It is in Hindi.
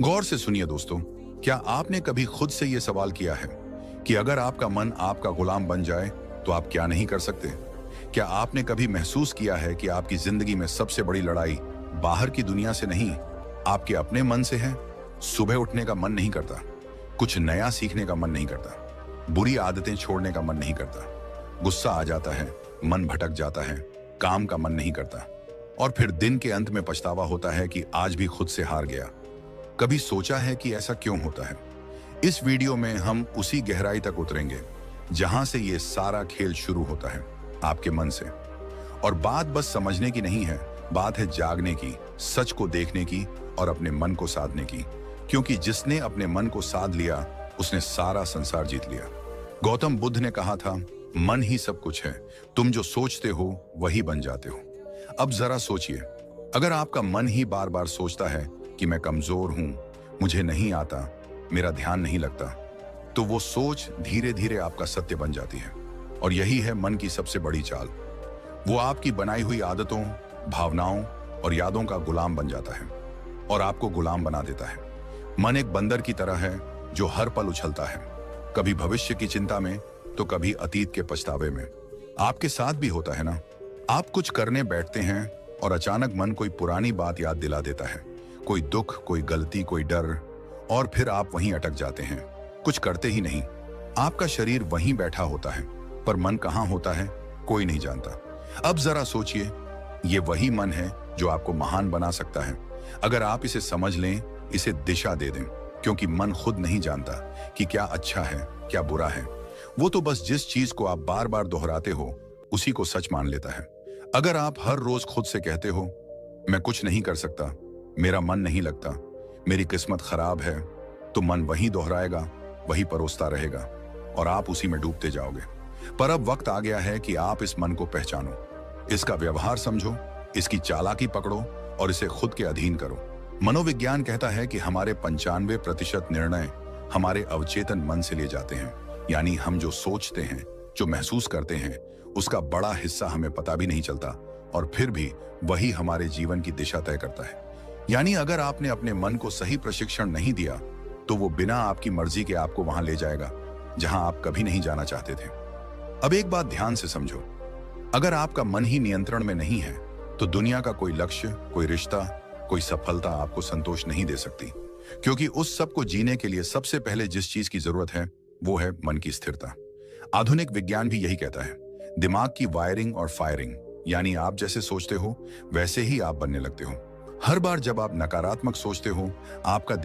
गौर से सुनिए दोस्तों, क्या आपने कभी खुद से यह सवाल किया है कि अगर आपका मन आपका गुलाम बन जाए तो आप क्या नहीं कर सकते? क्या आपने कभी महसूस किया है कि आपकी जिंदगी में सबसे बड़ी लड़ाई बाहर की दुनिया से नहीं, आपके अपने मन से है? सुबह उठने का मन नहीं करता, कुछ नया सीखने का मन नहीं करता, बुरी आदतें छोड़ने का मन नहीं करता, गुस्सा आ जाता है, मन भटक जाता है, काम का मन नहीं करता, और फिर दिन के अंत में पछतावा होता है कि आज भी खुद से हार गया। कभी सोचा है कि ऐसा क्यों होता है? इस वीडियो में हम उसी गहराई तक उतरेंगे जहां से ये सारा खेल शुरू होता है, आपके मन से। और बात बस समझने की नहीं है, बात है जागने की, सच को देखने की और अपने मन को साधने की। क्योंकि जिसने अपने मन को साध लिया उसने सारा संसार जीत लिया। गौतम बुद्ध ने कहा था, मन ही सब कुछ है, तुम जो सोचते हो वही बन जाते हो। अब जरा सोचिए, अगर आपका मन ही बार बार सोचता है कि मैं कमजोर हूं, मुझे नहीं आता, मेरा ध्यान नहीं लगता, तो वो सोच धीरे धीरे आपका सत्य बन जाती है। और यही है मन की सबसे बड़ी चाल। वो आपकी बनाई हुई आदतों, भावनाओं और यादों का गुलाम बन जाता है और आपको गुलाम बना देता है। मन एक बंदर की तरह है जो हर पल उछलता है, कभी भविष्य की चिंता में तो कभी अतीत के पछतावे में। आपके साथ भी होता है ना? आप कुछ करने बैठते हैं और अचानक मन कोई पुरानी बात याद दिला देता है, कोई दुख, कोई गलती, कोई डर, और फिर आप वहीं अटक जाते हैं, कुछ करते ही नहीं। आपका शरीर वहीं बैठा होता है पर मन कहां होता है कोई नहीं जानता। अब जरा सोचिए, ये वही मन है जो आपको महान बना सकता है अगर आप इसे समझ लें, इसे दिशा दे दें। क्योंकि मन खुद नहीं जानता कि क्या अच्छा है, क्या बुरा है। वो तो बस जिस चीज को आप बार बार दोहराते हो उसी को सच मान लेता है। अगर आप हर रोज खुद से कहते हो, मैं कुछ नहीं कर सकता, मेरा मन नहीं लगता, मेरी किस्मत खराब है, तो मन वही दोहराएगा, वही परोसता रहेगा और आप उसी में डूबते जाओगे। पर अब वक्त आ गया है कि आप इस मन को पहचानो, इसका व्यवहार समझो, इसकी चालाकी पकड़ो और इसे खुद के अधीन करो। मनोविज्ञान कहता है कि हमारे 95% निर्णय हमारे अवचेतन मन से लिए जाते हैं। यानी हम जो सोचते हैं, जो महसूस करते हैं, उसका बड़ा हिस्सा हमें पता भी नहीं चलता और फिर भी वही हमारे जीवन की दिशा तय करता है। यानी अगर आपने अपने मन को सही प्रशिक्षण नहीं दिया तो वो बिना आपकी मर्जी के आपको वहां ले जाएगा जहां आप कभी नहीं जाना चाहते थे। अब एक बात ध्यान से समझो, अगर आपका मन ही नियंत्रण में नहीं है तो दुनिया का कोई लक्ष्य, कोई रिश्ता, कोई सफलता आपको संतोष नहीं दे सकती। क्योंकि उस सब को जीने के लिए सबसे पहले जिस चीज की जरूरत है वो है मन की स्थिरता। आधुनिक विज्ञान भी यही कहता है, दिमाग की वायरिंग और फायरिंग, यानी आप जैसे सोचते हो वैसे ही आप बनने लगते हो। हर बार जब आप नकारात्मक सोचते हो, आपका